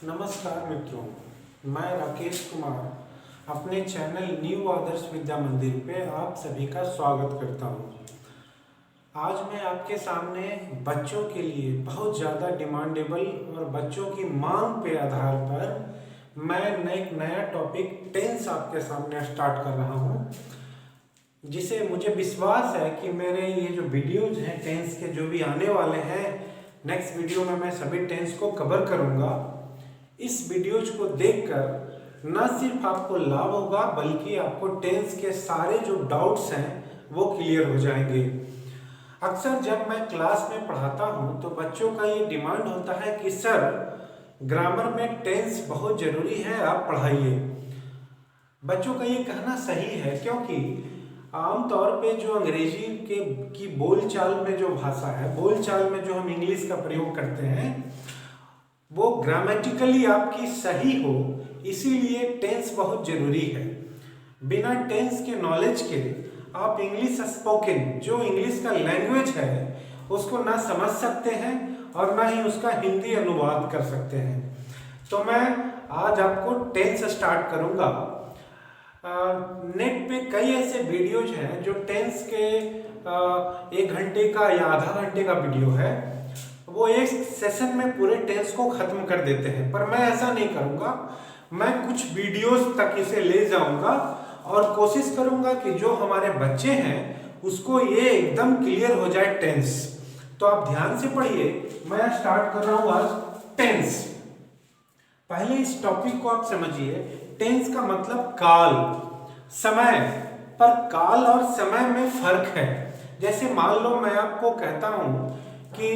नमस्कार मित्रों, मैं राकेश कुमार अपने चैनल न्यू आदर्श विद्या मंदिर पे आप सभी का स्वागत करता हूँ। आज मैं आपके सामने बच्चों के लिए बहुत ज़्यादा डिमांडेबल और बच्चों की मांग पे आधार पर मैं एक नया टॉपिक टेंस आपके सामने स्टार्ट कर रहा हूँ, जिसे मुझे विश्वास है कि मेरे ये जो वीडियोज हैं टेंस के जो भी आने वाले हैं, नेक्स्ट वीडियो में मैं सभी टेंस को कवर करूँगा। इस वीडियोज को देखकर न सिर्फ आपको लाभ होगा बल्कि आपको टेंस के सारे जो डाउट्स हैं वो क्लियर हो जाएंगे। अक्सर जब मैं क्लास में पढ़ाता हूँ तो बच्चों का ये डिमांड होता है कि सर ग्रामर में टेंस बहुत ज़रूरी है, आप पढ़ाइए। बच्चों का ये कहना सही है, क्योंकि आमतौर पे जो अंग्रेजी की बोलचाल में जो भाषा है, बोलचाल में जो हम इंग्लिश का प्रयोग करते हैं वो ग्रामेटिकली आपकी सही हो, इसीलिए टेंस बहुत जरूरी है। बिना टेंस के नॉलेज के आप इंग्लिश स्पोकन जो इंग्लिश का लैंग्वेज है उसको ना समझ सकते हैं और ना ही उसका हिंदी अनुवाद कर सकते हैं। तो मैं आज आपको टेंस स्टार्ट करूंगा। नेट पे कई ऐसे वीडियोज हैं जो टेंस के 1 घंटे का या आधा घंटे का वीडियो है, वो एक सेशन में पूरे टेंस को खत्म कर देते हैं, पर मैं ऐसा नहीं करूंगा। मैं कुछ वीडियोस तक इसे ले जाऊंगा और कोशिश करूंगा कि जो हमारे बच्चे हैं उसको ये एकदम क्लियर हो जाए टेंस। तो आप ध्यान से पढ़िए, मैं स्टार्ट कर रहा हूं आज टेंस। पहले इस टॉपिक को आप समझिए। टेंस का मतलब काल, समय, पर काल और समय में फर्क है। जैसे मान लो मैं आपको कहता हूं कि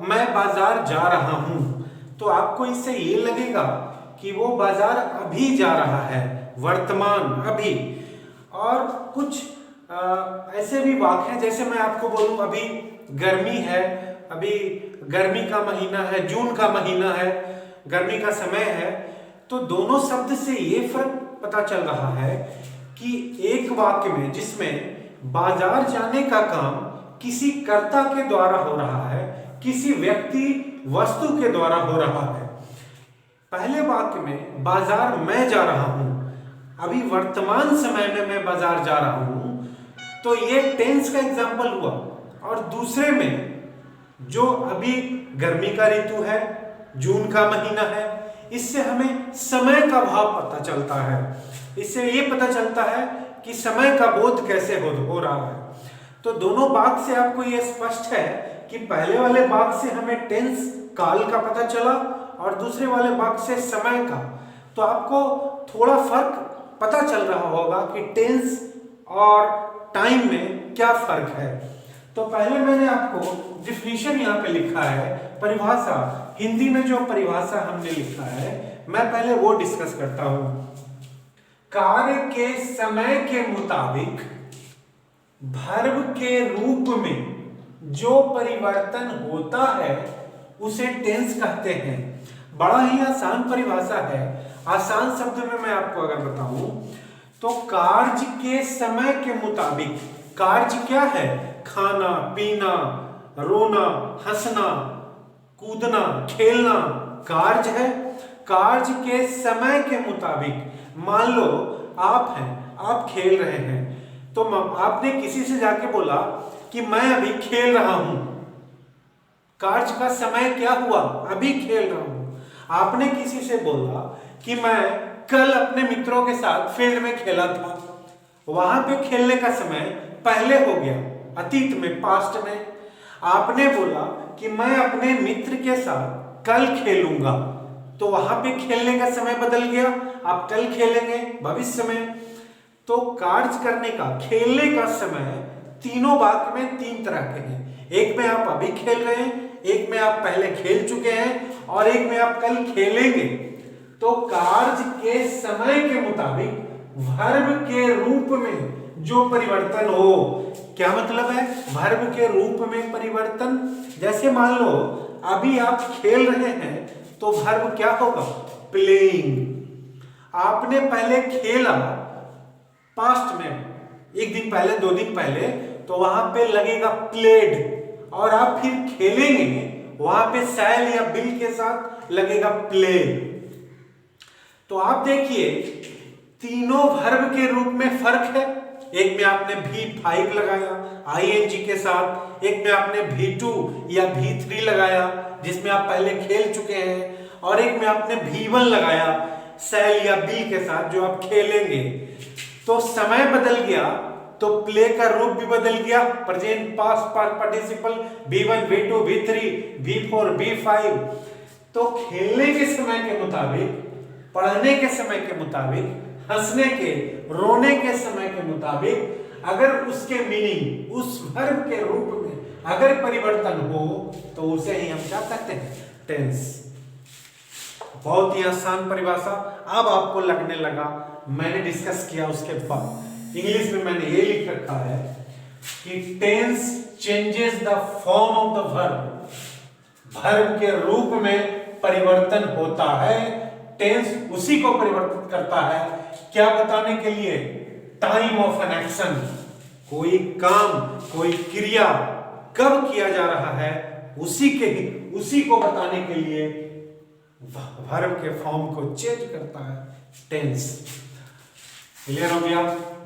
मैं बाजार जा रहा हूं, तो आपको इससे ये लगेगा कि वो बाजार अभी जा रहा है, वर्तमान अभी। और कुछ ऐसे भी वाक्य हैं, जैसे मैं आपको बोलूं अभी गर्मी है, अभी गर्मी का महीना है, जून का महीना है, गर्मी का समय है। तो दोनों शब्द से ये फर्क पता चल रहा है कि एक वाक्य में जिसमें बाजार जाने का काम किसी कर्ता के द्वारा हो रहा है, किसी व्यक्ति वस्तु के द्वारा हो रहा है। पहले वाक्य में बाजार मैं जा रहा हूं, अभी वर्तमान समय में मैं बाजार जा रहा हूं, तो ये टेंस का एग्जाम्पल हुआ। और दूसरे में जो अभी गर्मी का ऋतु है, जून का महीना है, इससे हमें समय का भाव पता चलता है। इससे ये पता चलता है कि समय का बोध कैसे हो रहा है। तो दोनों वाक्य से आपको यह स्पष्ट है कि पहले वाले वाक्य से हमें टेंस काल का पता चला और दूसरे वाले वाक्य से समय का। तो आपको थोड़ा फर्क पता चल रहा होगा कि टेंस और टाइम में क्या फर्क है। तो पहले मैंने आपको डिफिनीशन यहाँ पे लिखा है, परिभाषा। हिंदी में जो परिभाषा हमने लिखा है मैं पहले वो डिस्कस करता हूं। कार्य के समय के मुताबिक वर्ब के रूप में जो परिवर्तन होता है उसे टेंस कहते हैं। बड़ा ही आसान परिभाषा है। आसान शब्द में मैं आपको अगर बताऊं तो कार्य के समय के मुताबिक, कार्य क्या है? खाना, पीना, रोना, हंसना, कूदना, खेलना कार्य है। कार्य के समय के मुताबिक, मान लो आप हैं, आप खेल रहे हैं, तो आपने किसी से जाके बोला कि मैं अभी खेल रहा हूं। कार्य का समय क्या हुआ? अभी खेल रहा हूं। आपने किसी से बोला कि मैं कल अपने मित्रों के साथ फील्ड में खेला था, वहां पे खेलने का समय पहले हो गया, अतीत में, पास्ट में। आपने बोला कि मैं अपने मित्र के साथ कल खेलूंगा, तो वहां पे खेलने का समय बदल गया, आप कल खेलेंगे, भविष्य में। तो कार्य करने का, खेलने का समय तीनों वाक्य में 3 तरह के हैं। एक में आप अभी खेल रहे हैं, एक में आप पहले खेल चुके हैं और एक में आप कल खेलेंगे। तो कार्य के समय के मुताबिक वर्ब के रूप में जो परिवर्तन हो, क्या मतलब है? वर्ब के रूप में परिवर्तन। जैसे मान लो अभी आप खेल रहे हैं तो वर्ब क्या होगा? प्लेइंग। आपने पहले खेला पास्ट में, 1 दिन पहले, 2 दिन पहले, तो वहां पे लगेगा प्लेड। और आप फिर खेलेंगे वहां पे शैल या बिल के साथ लगेगा प्ले। तो आप देखिए तीनों वर्ब के रूप में फर्क है। एक में आपने V5 लगाया ing के साथ, एक में आपने V2 या V3 लगाया जिसमें आप पहले खेल चुके हैं, और एक में आपने V1 लगाया शैल या बिल के साथ जो आप खेलेंगे। तो समय बदल गया तो प्ले का रूप भी बदल गया, present past participle V1 V2 V3 V4 V5। तो खेलने के समय के मुताबिक, पढ़ने के समय के मुताबिक, हंसने के रोने के समय के मुताबिक अगर उसके मीनिंग उस वर्ब के रूप में अगर परिवर्तन हो तो उसे ही हम क्या कहते हैं, टेंस। बहुत ही आसान परिभाषा। अब आपको लगने लगा, मैंने डिस्कस किया उसके बाद इंग्लिश में मैंने ये लिख रखा है कि tense changes the form of the verb. Verb के रूप में परिवर्तन होता है, टेंस उसी को परिवर्तित करता है। क्या बताने के लिए, टाइम ऑफ एन एक्शन, कोई काम कोई क्रिया कब किया जा रहा है उसी को बताने के लिए वर्ब के फॉर्म को चेंज करता है टेंस। क्लियर हो गया?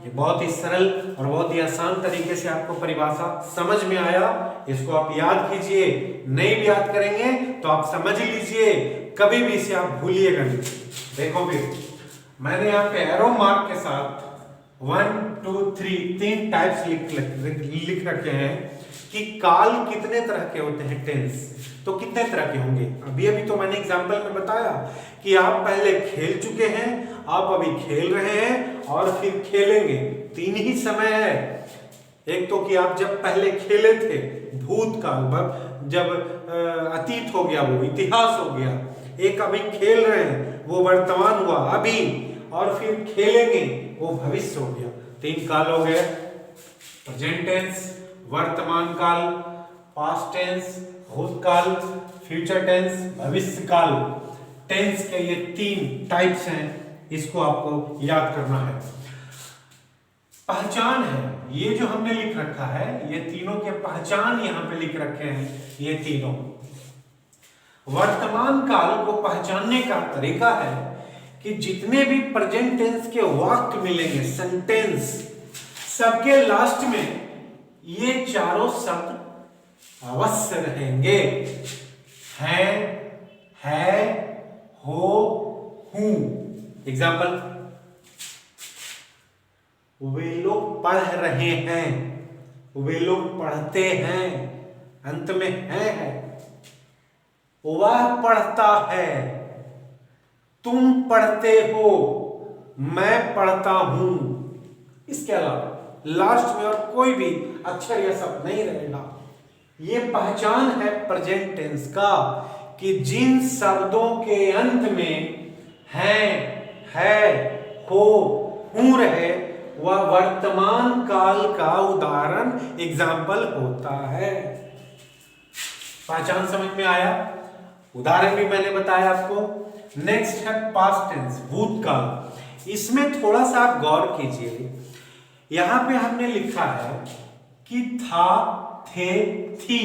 ये बहुत ही सरल और बहुत ही आसान तरीके से आपको परिभाषा समझ में आया। इसको आप याद कीजिए, नहीं भी याद करेंगे तो आप समझ लीजिए, कभी भी इसे आप भूलिएगा नहीं। देखो फिर मैंने यहाँ पे एरो मार्क के साथ 1 2 3 तीन टाइप्स लिख रखे हैं कि काल कितने तरह के होते हैं टेंस। तो कितने तरह के होंगे, अभी तो मैंने एग्जांपल में बताया कि आप पहले खेल चुके हैं, आप अभी खेल रहे हैं और फिर खेलेंगे। तीन ही समय है। एक तो कि आप जब पहले खेले थे, भूतकाल, जब अतीत हो गया वो इतिहास हो गया। एक अभी खेल रहे हैं वो वर्तमान हुआ अभी, और फिर खेलेंगे वो भविष्य हो गया। तीन काल हो गए, प्रेजेंट टेंस वर्तमान काल, पास्ट टेंस भूतकाल, फ्यूचर टेंस भविष्य काल। टेंस के ये तीन टाइप्स हैं, इसको आपको याद करना है। पहचान है ये जो हमने लिख रखा है, ये तीनों के पहचान यहां पे लिख रखे हैं। ये तीनों वर्तमान काल को पहचानने का तरीका है कि जितने भी प्रेजेंट टेंस के वाक्य मिलेंगे, सेंटेंस, सबके लास्ट में ये चारों शब्द अवश्य रहेंगे। है, हो, हूं। एग्जाम्पल, वे लोग पढ़ रहे हैं, वे लोग पढ़ते हैं, अंत में है। वह पढ़ता है, तुम पढ़ते हो, मैं पढ़ता हूं। इसके अलावा लास्ट में और कोई भी अक्षर या शब्द नहीं रहेगा। ये पहचान है प्रेजेंट टेंस का कि जिन शब्दों के अंत में है, हो, हूं रहे वह वर्तमान काल का उदाहरण एग्जाम्पल होता है। पहचान समझ में आया? उदाहरण भी मैंने बताया आपको। नेक्स्ट है पास्ट टेंस भूतकाल। इसमें थोड़ा सा आप गौर कीजिए, यहां पे हमने लिखा है कि था, थे, थी।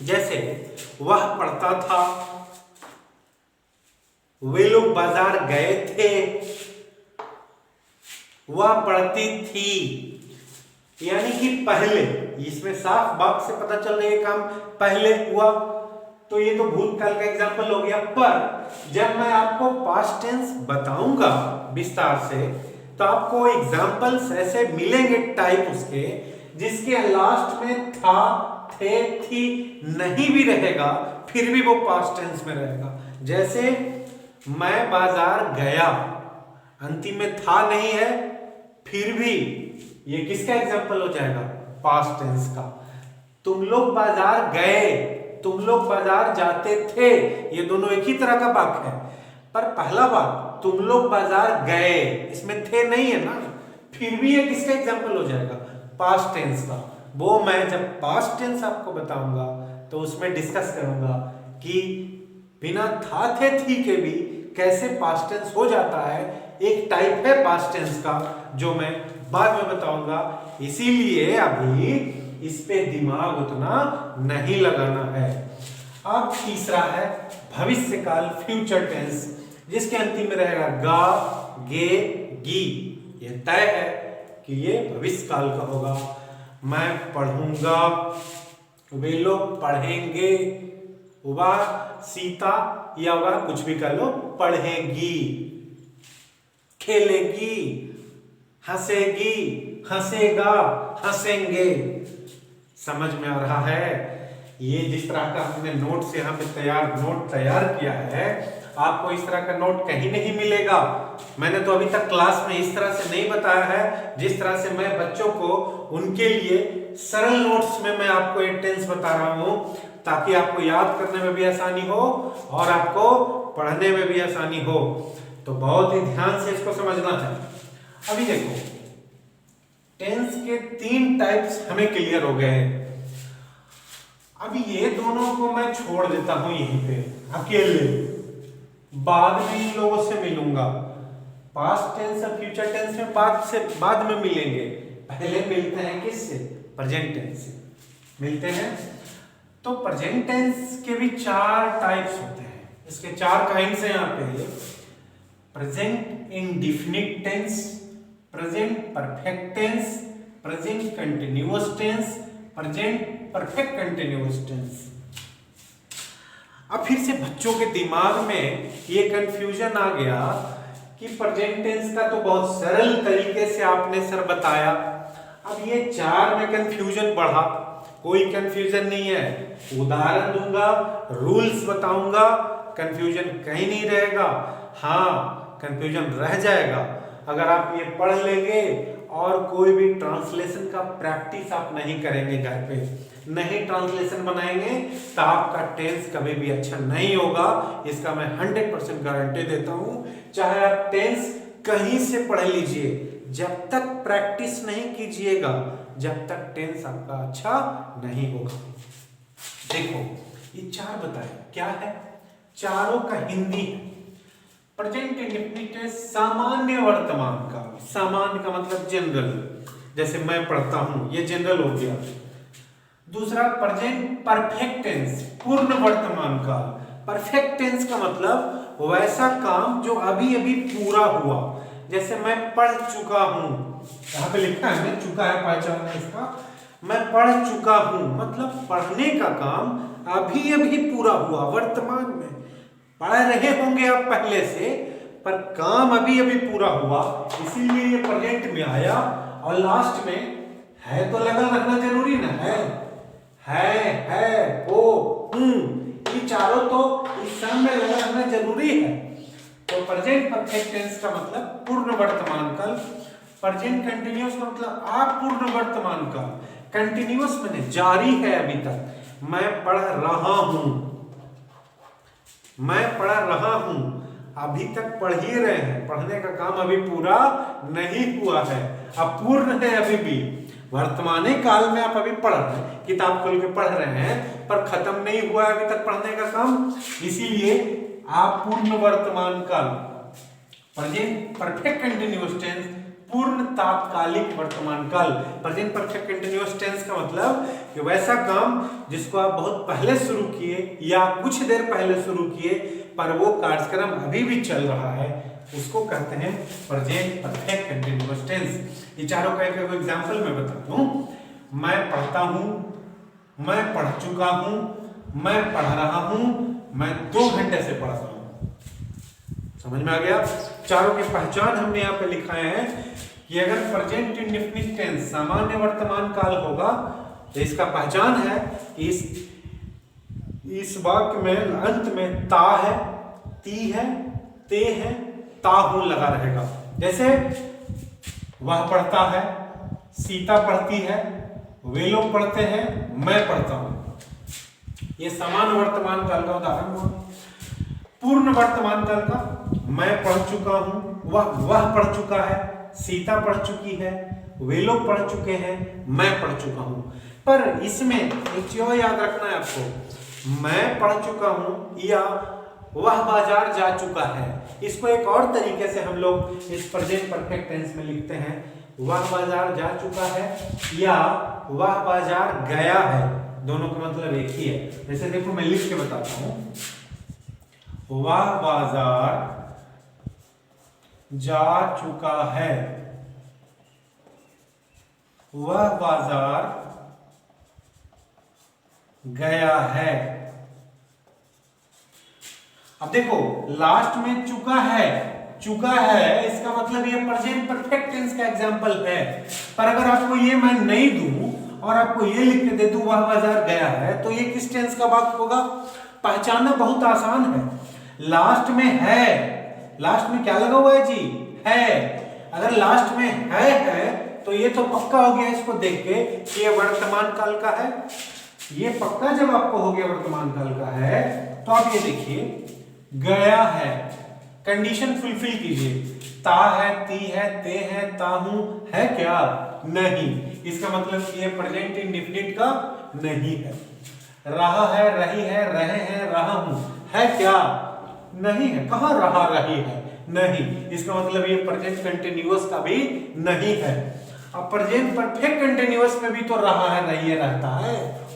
जैसे वह पढ़ता था, वे लोग बाजार गए थे, वह पढ़ती थी। यानी कि पहले, इसमें साफ बात से पता चल रहा है काम पहले हुआ, तो ये तो भूतकाल का एग्जाम्पल हो गया। पर जब मैं आपको पास्ट टेंस बताऊंगा विस्तार से तो आपको एग्जाम्पल्स ऐसे मिलेंगे टाइप उसके जिसके लास्ट में था, थे, थी नहीं भी रहेगा, फिर भी वो पास्ट टेंस में रहेगा। जैसे मैं बाजार गया, अंतिम में था नहीं है, फिर भी ये किसका एग्जाम्पल हो जाएगा? पास्ट टेंस का। तुम लोग बाजार गए, तुम लोग बाजार जाते थे, ये दोनों एक ही तरह का वाक्य है। पर पहला बात तुम लोग बाजार गए, इसमें थे नहीं है ना, फिर भी ये किसका एग्जाम्पल हो जाएगा? पास्ट टेंस का। वो मैं जब पास्ट टेंस आपको बताऊंगा तो उसमें डिस्कस करूंगा कि बिना था, थे, थी के भी कैसे पास्ट टेंस हो जाता है। एक टाइप है पास्ट टेंस का जो मैं बाद में बताऊंगा। इसीलिए अभी इस पे दिमाग उतना नहीं लगाना है। अब तीसरा है भविष्य काल, फ्यूचर टेंस, जिसके अंतिम में रहेगा गा, गे, गी। ये तय है कि ये भविष्य काल का होगा। मैं पढ़ूंगा, वे लोग पढ़ेंगे, वह सीता या वह कुछ भी कर लो पढ़ेगी, खेलेगी, हंसेगी, हंसेगा, हंसेंगे। समझ में आ रहा है? ये जिस तरह का हमने नोट्स यहाँ पे नोट तैयार किया है, आपको इस तरह का नोट कहीं नहीं मिलेगा। मैंने तो अभी तक क्लास में इस तरह से नहीं बताया है, जिस तरह से मैं बच्चों को उनके लिए सरल नोट्स में मैं आपको ये टेंस बता रहा हूं, ताकि आपको याद करने में भी आसानी हो और आपको पढ़ने में भी आसानी हो। तो बहुत ही ध्यान से इसको समझना है। अभी देखो, टेंस के 3 टाइप्स हमें क्लियर हो गए हैं। अभी ये दोनों को मैं छोड़ देता हूं यहीं पे अकेले, बाद में इन लोगों से मिलूंगा। पास्ट टेंस और फ्यूचर टेंस में बाद में मिलेंगे। पहले मिलते हैं किससे? प्रेजेंट टेंस से मिलते हैं। तो प्रेजेंट टेंस के भी 4 टाइप्स होते हैं, इसके 4 काइंड्स हैं यहाँ पे। Present indefinite tense, present perfect tense, present continuous tense, present perfect continuous tense. अब फिर से बच्चों के दिमाग में ये कंफ्यूजन आ गया कि प्रेजेंट टेंस का तो बहुत सरल तरीके से आपने सर बताया, अब ये 4 में कंफ्यूजन बढ़ा। कोई कंफ्यूजन नहीं है, उदाहरण दूंगा, रूल्स बताऊंगा, कंफ्यूजन कहीं नहीं रहेगा। हाँ, कंफ्यूजन रह जाएगा अगर आप ये पढ़ लेंगे और कोई भी ट्रांसलेशन का प्रैक्टिस आप नहीं करेंगे, घर पे नहीं ट्रांसलेशन बनाएंगे तो आपका टेंस कभी भी अच्छा नहीं होगा। इसका मैं 100% गारंटी देता हूं। चाहे आप टेंस कहीं से पढ़ लीजिए, जब तक प्रैक्टिस नहीं कीजिएगा, जब तक टेंस आपका अच्छा नहीं होगा। देखो, ये 4 बताए क्या है, चारों का हिंदी है। प्रेजेंट इंडेफिनिट टेंस सामान्य वर्तमान काल, सामान्य का मतलब जनरल, जैसे मैं पढ़ता हूं, ये जनरल हो गया। दूसरा प्रेजेंट परफेक्ट टेंस, पूर्ण वर्तमान काल। परफेक्ट टेंस का मतलब वैसा काम जो अभी अभी पूरा हुआ, जैसे मैं पढ़ चुका हूं, यहां पे लिखा है मैं चुका है, पहचान है इसका। मैं पढ़ चुका हूं मतलब पढ़ने का काम अभी अभी पूरा हुआ, वर्तमान में। पढ़ रहे होंगे आप पहले से, पर काम अभी अभी पूरा हुआ, इसीलिए ये प्रेजेंट में आया। और लास्ट में है तो लगल रखना जरूरी ना है, हो, ये चारों तो इस सब में लगा रहना जरूरी है। तो प्रेजेंट परफेक्ट टेंस का मतलब पूर्ण वर्तमान काल, प्रेजेंट कंटिन्यूअस का मतलब अपूर्ण वर्तमान काल। कंटिन्यूअस माने जारी है, अभी तक मैं पढ़ रहा हूं, मैं पढ़ रहा हूं, अभी तक पढ़ ही रहे हैं, पढ़ने का काम अभी पूरा नहीं हुआ है, अपूर्ण है अभी भी। वर्तमाने काल में आप अभी पढ़ रहे हैं, किताब खोल के पढ़ रहे हैं, पर खत्म नहीं हुआ अभी तक पढ़ने का काम, इसीलिए अपूर्ण वर्तमान काल। प्रेजेंट परफेक्ट कंटिन्यूअस टेंस, पूर्ण तात्कालिक वर्तमान काल। प्रेजेंट परफेक्ट कंटिन्यूअस टेंस का मतलब कि वैसा काम जिसको आप बहुत पहले शुरू किए या कुछ देर पहले शुरू किए, पर वो कार्यक्रम अभी भी चल रहा है, उसको कहते हैं प्रेजेंट परफेक्ट कंटिन्यूअस टेंस। ये चारों का एक एग्जांपल मैं बताता हूं। मैं पढ़ता हूं, मैं पढ़ चुका हूं, मैं पढ़ रहा हूं, मैं 2 घंटे से पढ़ रहा हूं। समझ में आ गया? चारों की पहचान हमने यहाँ पे लिखाए हैं कि अगर प्रेजेंट इंडेफिनिट टेंस सामान्य वर्तमान काल होगा तो इसका पहचान है कि इस वाक्य में अंत में ता है, ती है, ते है, ताहू लगा रहेगा। जैसे वह पढ़ता है, सीता पढ़ती है, वे लोग पढ़ते हैं, मैं पढ़ता हूं। ये सामान्य वर्तमान काल का उदाहरण हुआ। पूर्ण वर्तमान काल का मैं पढ़ चुका हूं, वह पढ़ चुका है, सीता पढ़ चुकी है, वे लोग पढ़ चुके हैं, मैं पढ़ चुका हूं। पर इसमें एक चीज याद रखना है आपको, मैं पढ़ चुका हूं या वह बाजार जा चुका है, इसको एक और तरीके से हम लोग इस प्रेजेंट परफेक्ट टेंस में लिखते हैं, वह बाजार जा चुका है या वह बाजार गया है। दोनों का मतलब एक ही है। जैसे देखो मैं लिख के बताता हूं, वह बाजार जा चुका है, वह बाजार गया है। अब देखो लास्ट में चुका है, चुका है इसका मतलब ये प्रेजेंट परफेक्ट टेंस का एग्जांपल है। पर अगर आपको ये मैं नहीं दूं और आपको ये लिख के दे दूं वह बाजार गया है, तो ये किस टेंस का वाक्य होगा? पहचानना बहुत आसान है। लास्ट में है, लास्ट में क्या लगा हुआ है जी? है। अगर लास्ट में है तो ये तो पक्का हो गया इसको देख के कि ये वर्तमान काल का है। ये पक्का जब आपको हो गया वर्तमान काल का है, तो आप ये देखिए गया है, कंडीशन फुलफिल कीजिए। ता है, ती है, ते है, ताहू है क्या? नहीं। इसका मतलब ये प्रेजेंट इंडेफिनिट का नहीं है। रहा है, रही है, रहे हैं, रहा हूं है क्या? नहीं है। कहां रहा रही है? नहीं। इसका मतलब ये प्रेजेंट कंटिन्यूअस का भी नहीं है। अब प्रेजेंट परफेक्ट कंटिन्यूअस में भी तो रहा है, रही है, रहता है,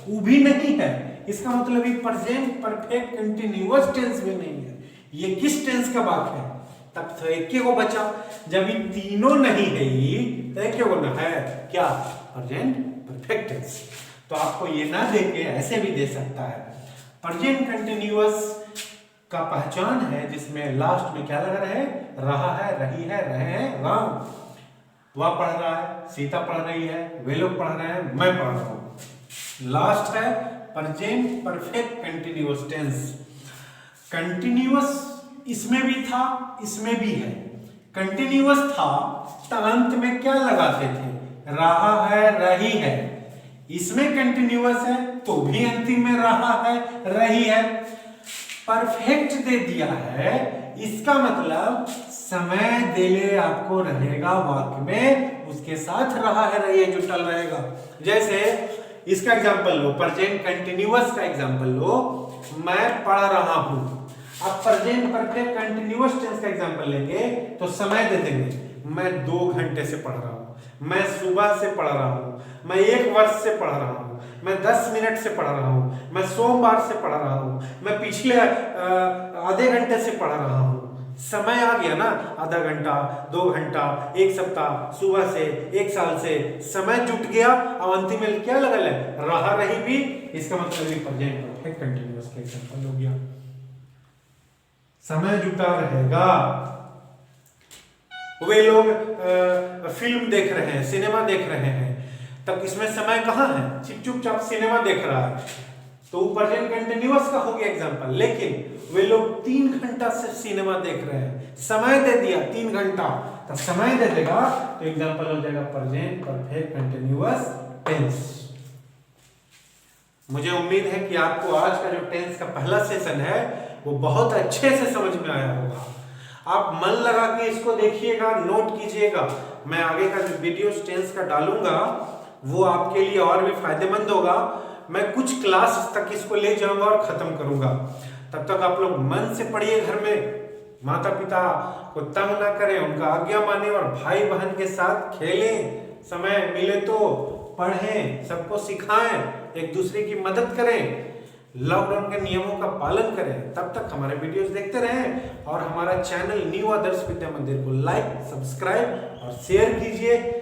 वो भी नहीं है। इसका मतलब ये प्रेजेंट परफेक्ट कंटिन्यूअस टेंस भी नहीं है। ये किस टेंस का वाक्य है? तब तो एक को बचा। जब ये तीनों नहीं है ये, तो एक को ना है क्या? Present perfect tense. तो आपको ये ना देके ऐसे भी दे सकता है। प्रेजेंट कंटिन्यूअस का पहचान है जिसमें लास्ट में क्या लगा रहा है, रही है, रहे हैं, राम। वह पढ़ रहा है, सीता पढ़ रही है, वे लोग पढ़ रहे हैं, मैं पढ़ रहा हूं। लास्ट है present perfect continuous tense. Continuous इसमें भी था, इसमें भी है। कंटिन्यूअस था तो अंत में क्या लगाते थे? रहा है, रही है। इसमें कंटिन्यूअस है तो भी अंतिम में रहा है, रही है। परफेक्ट दे दिया है, इसका मतलब समय देले आपको रहेगा वाक्य में, उसके साथ रहा है, रही है जो टल रहेगा। जैसे इसका एग्जांपल लो, प्रेजेंट कंटिन्यूअस का एग्जांपल लो, मैं पढ़ रहा हूं। अब प्रेजेंट परफेक्ट कंटिन्यूअस टेंस का एग्जांपल लेंगे तो समय दे देंगे, मैं 2 घंटे से पढ़ रहा हूं, मैं सुबह से पढ़ रहा हूं, मैं 1 वर्ष से पढ़ रहा हूं, मैं 10 मिनट से पढ़ रहा हूं, मैं सोमवार से पढ़ रहा हूं, मैं पिछले आधे घंटे से पढ़ रहा हूं। समय आ गया ना, आधा घंटा, 2 घंटा, 1 सप्ताह, सुबह से, 1 साल से, समय जुट गया। अब अंतिम में क्या लगा है? रहा, रही भी। इसका मतलब ये प्रेजेंट परफेक्ट कंटिन्यूअस का एग्जांपल हो गया। समय जुटा रहेगा। वे लोग फिल्म देख रहे हैं, सिनेमा देख रहे हैं, तब इसमें समय कहां है? चुपचाप सिनेमा देख रहा है, तो प्रेजेंट कंटिन्यूअस का हो गया एग्जांपल। लेकिन वे लोग 3 घंटा से सिनेमा देख रहे हैं, समय दे दिया 3 घंटा, तो समय दे देगा तो एग्जांपल हो जाएगा प्रेजेंट परफेक्ट कंटिन्यूअस टेंस। मुझे उम्मीद है कि आपको आज का जो टेंस का पहला सेशन है वो बहुत अच्छे से समझ में आया होगा। आप मन लगा के इसको देखिएगा, नोट कीजिएगा। मैं आगे का जो वीडियो टेंस का डालूंगा वो आपके लिए और भी फायदेमंद होगा। मैं कुछ क्लास तक इसको ले जाऊंगा और खत्म करूंगा। तब तक आप लोग मन से पढ़िए, घर में माता पिता को तंग ना करें, उनका आज्ञा माने और भाई बहन के साथ खेलें, समय मिले तो पढ़ें, सबको सिखाएं, एक दूसरे की मदद करें, लॉकडाउन के नियमों का पालन करें। तब तक हमारे वीडियोस देखते रहें और हमारा चैनल न्यू आदर्श विद्या मंदिर को लाइक, सब्सक्राइब और शेयर कीजिए।